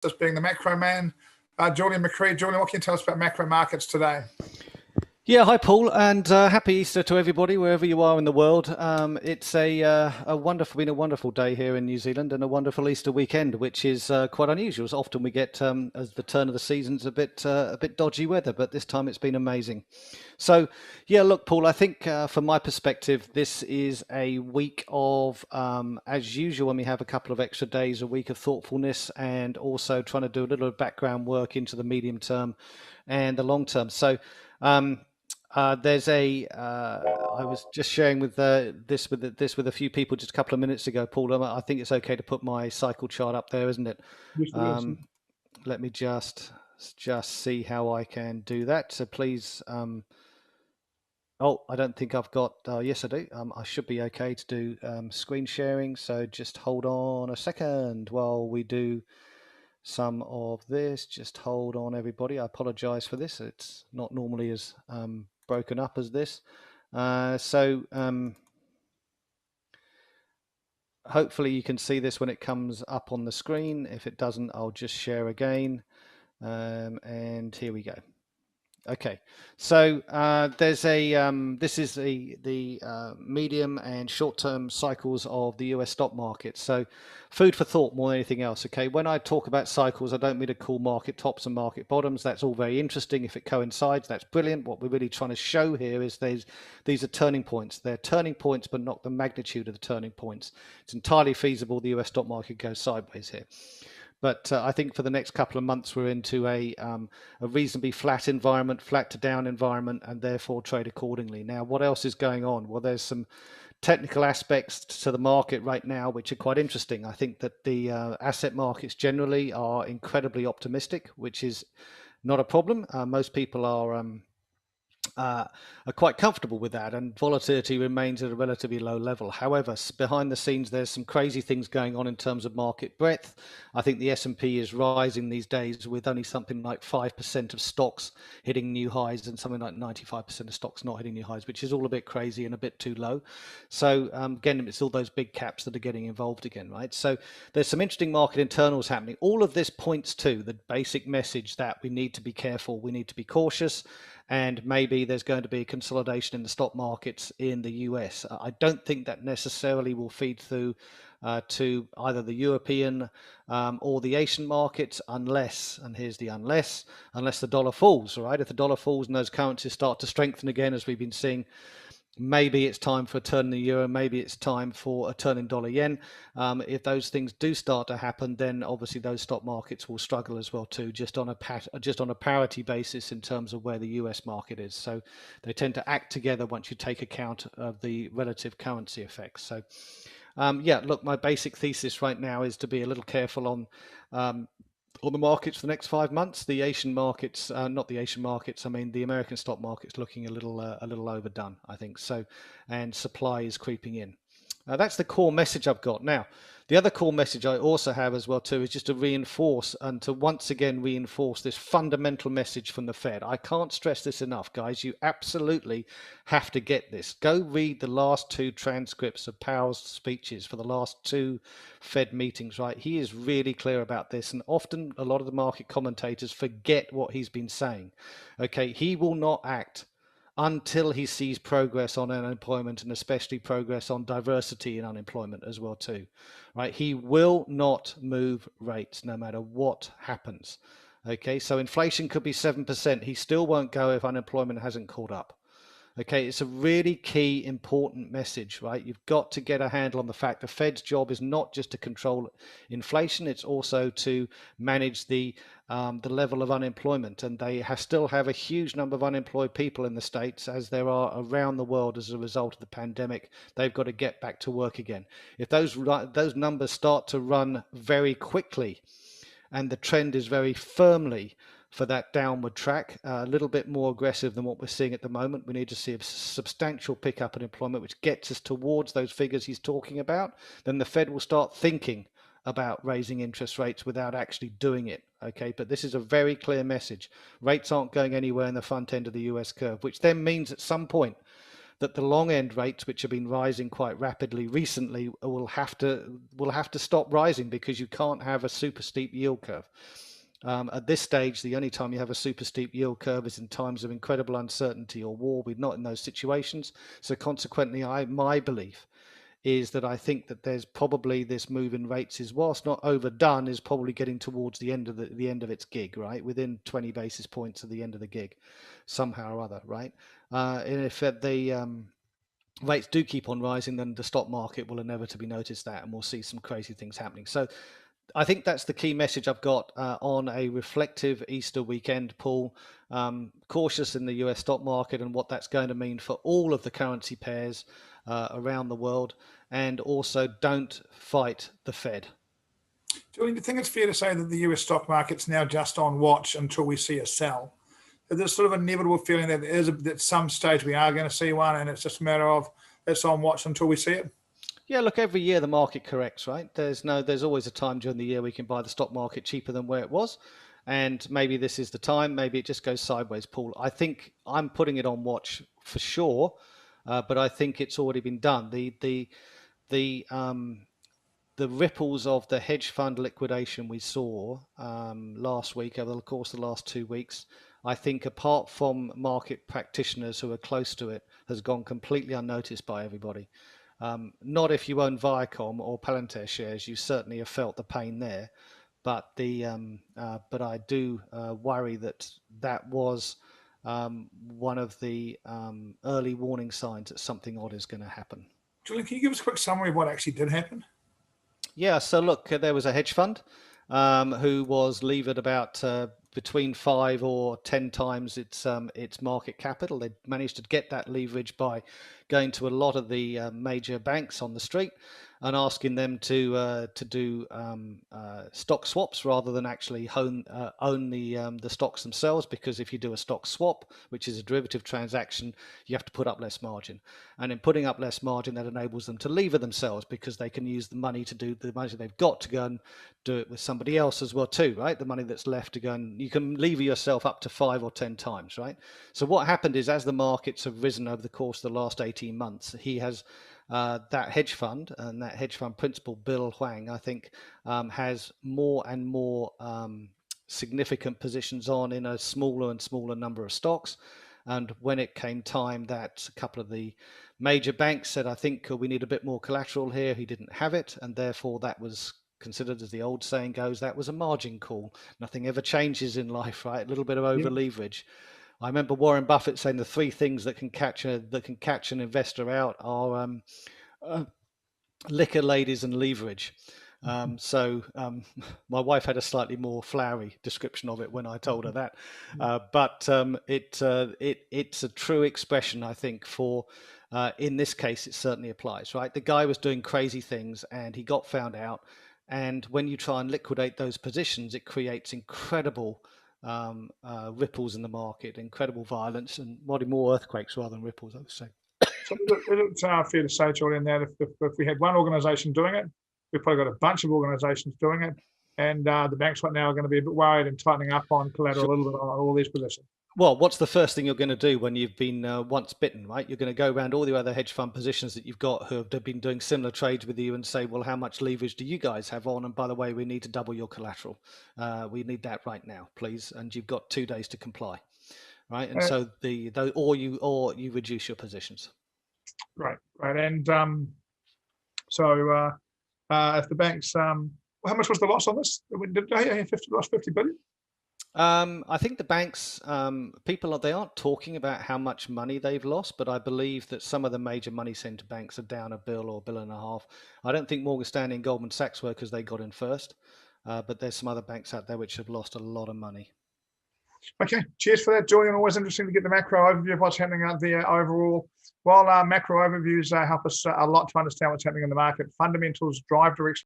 As being the macro man, Julian McCree. Julian, what can you tell us about macro markets today? Yeah, hi Paul, and happy Easter to everybody wherever you are in the world. It's been a wonderful day here in New Zealand, and a wonderful Easter weekend, which is quite unusual. So often we get, as the turn of the season's a bit dodgy weather, but this time it's been amazing. So yeah, look, Paul, I think from my perspective, this is a week of, as usual, when we have a couple of extra days, a week of thoughtfulness, and also trying to do a little background work into the medium term and the long term. So. I was just sharing with this with a few people just a couple of minutes ago, Paul. I think it's okay to put my cycle chart up there, isn't it? Yes. Let me just see how I can do that. So please. Oh, I don't think I've got. Yes, I do. I should be okay to do screen sharing. So just hold on a second while we do some of this. Just hold on, everybody. I apologize for this. It's not normally as broken up as this. Hopefully you can see this when it comes up on the screen. If it doesn't, I'll just share again. And here we go. Okay, so there's this is the medium and short-term cycles of the US stock market. So food for thought more than anything else. Okay, when I talk about cycles, I don't mean to call market tops and market bottoms. That's all very interesting. If it coincides, that's brilliant. What we're really trying to show here is these are turning points. They're turning points, but not the magnitude of the turning points. It's entirely feasible the US stock market goes sideways here. But I think for the next couple of months, we're into a reasonably flat environment, flat to down environment, and therefore trade accordingly. Now, what else is going on? Well, there's some technical aspects to the market right now, which are quite interesting. I think that the asset markets generally are incredibly optimistic, which is not a problem. Most people are quite comfortable with that, and volatility remains at a relatively low level. However, behind the scenes, there's some crazy things going on in terms of market breadth. I think the S&P is rising these days with only something like 5% of stocks hitting new highs and something like 95% of stocks not hitting new highs, which is all a bit crazy and a bit too low. So again, it's all those big caps that are getting involved again, right? So there's some interesting market internals happening. All of this points to the basic message that we need to be careful, we need to be cautious, and maybe there's going to be a consolidation in the stock markets in the US. I don't think that necessarily will feed through to either the European or the Asian markets unless, and here's the unless the dollar falls, right? If the dollar falls and those currencies start to strengthen again, as we've been seeing, maybe it's time for a turn in the euro, maybe it's time for a turn in dollar yen. If those things do start to happen, then obviously those stock markets will struggle as well too, just on a parity basis in terms of where the US market is. So they tend to act together once you take account of the relative currency effects. So yeah, look, my basic thesis right now is to be a little careful on the markets for the next 5 months. The Asian markets, not the Asian markets, I mean the American stock market's looking a little overdone, I think so, and supply is creeping in. That's the core message I've got. Now, the other core message I also have as well too is just to reinforce and to once again reinforce this fundamental message from the Fed. I can't stress this enough, guys. You absolutely have to get this. Go read the last two transcripts of Powell's speeches for the last two Fed meetings, right? He is really clear about this, and often a lot of the market commentators forget what he's been saying. Okay, he will not act until he sees progress on unemployment, and especially progress on diversity in unemployment as well too, right? He will not move rates no matter what happens. Okay, so inflation could be 7%. He still won't go if unemployment hasn't caught up. Okay, it's a really key, important message, right? You've got to get a handle on the fact the Fed's job is not just to control inflation; it's also to manage the level of unemployment. And they still have a huge number of unemployed people in the States, as there are around the world as a result of the pandemic. They've got to get back to work again. If those numbers start to run very quickly, and the trend is very firmly for that downward track, a little bit more aggressive than what we're seeing at the moment. We need to see a substantial pickup in employment, which gets us towards those figures he's talking about. Then the Fed will start thinking about raising interest rates without actually doing it. Okay, but this is a very clear message. Rates aren't going anywhere in the front end of the US curve, which then means at some point that the long end rates, which have been rising quite rapidly recently, will have to stop rising, because you can't have a super steep yield curve. At this stage, the only time you have a super steep yield curve is in times of incredible uncertainty or war. We're not in those situations. So consequently, my belief is that I think that there's probably this move in rates is, whilst not overdone, is probably getting towards the end of the end of its gig, right? Within 20 basis points of the end of the gig, somehow or other, right? And if the rates do keep on rising, then the stock market will inevitably notice that, and we'll see some crazy things happening. So I think that's the key message I've got on a reflective Easter weekend, Paul. Cautious in the US stock market and what that's going to mean for all of the currency pairs around the world, and also don't fight the Fed. Julian, do you think it's fair to say that the US stock market's now just on watch until we see a sell? There's sort of an inevitable feeling that at some stage we are going to see one, and it's just a matter of it's on watch until we see it? Yeah, look, every year the market corrects, right? There's always a time during the year we can buy the stock market cheaper than where it was. And maybe this is the time, maybe it just goes sideways, Paul. I think I'm putting it on watch for sure, but I think it's already been done. The ripples of the hedge fund liquidation we saw last week, over the course of the last 2 weeks, I think, apart from market practitioners who are close to it, has gone completely unnoticed by everybody. Not if you own Viacom or Palantir shares, you certainly have felt the pain there. But I do worry that was one of the early warning signs that something odd is going to happen. Julian, can you give us a quick summary of what actually did happen? Yeah, so look, there was a hedge fund who was levered about between 5 or 10 times its market capital. They managed to get that leverage by going to a lot of the major banks on the street and asking them to do stock swaps rather than actually own the stocks themselves. Because if you do a stock swap, which is a derivative transaction, you have to put up less margin. And in putting up less margin, that enables them to lever themselves, because they can use the money to do the money they've got to go and do it with somebody else as well too, right? The money that's left to go, and you can lever yourself up to 5 or 10 times, right? So what happened is, as the markets have risen over the course of the last 18 months, he has that hedge fund, and that hedge fund principal, Bill Huang, I think, has more and more significant positions on in a smaller and smaller number of stocks. And when it came time that a couple of the major banks said, I think we need a bit more collateral here, he didn't have it, and therefore that was considered, as the old saying goes, that was a margin call. Nothing ever changes in life, right? A little bit of over leverage. I remember Warren Buffett saying the 3 things that can catch an investor out are liquor, ladies, and leverage. So my wife had a slightly more flowery description of it when I told her that, but it's a true expression, I think, for in this case it certainly applies, right? The guy was doing crazy things and he got found out, and when you try and liquidate those positions, it creates incredible ripples in the market, incredible violence, and more earthquakes rather than ripples, I would say. So it's fair to say, Julian, that if we had one organisation doing it, we've probably got a bunch of organisations doing it, and the banks right now are going to be a bit worried and tightening up on collateral a little bit on all these positions. Well, what's the first thing you're going to do when you've been once bitten, right? You're going to go around all the other hedge fund positions that you've got who have been doing similar trades with you and say, well, how much leverage do you guys have on? And by the way, we need to double your collateral. We need that right now, please. And you've got 2 days to comply, right? And so or you reduce your positions. Right. And so if the banks, how much was the loss on this? Did they lost 50 billion? I think the banks, they aren't talking about how much money they've lost, but I believe that some of the major money center banks are down $1 billion or $1.5 billion. I don't think Morgan Stanley and Goldman Sachs were, because they got in first, but there's some other banks out there which have lost a lot of money. Okay, cheers for that, Julian. Always interesting to get the macro overview of what's happening out there overall. While macro overviews help us a lot to understand what's happening in the market, fundamentals drive direction.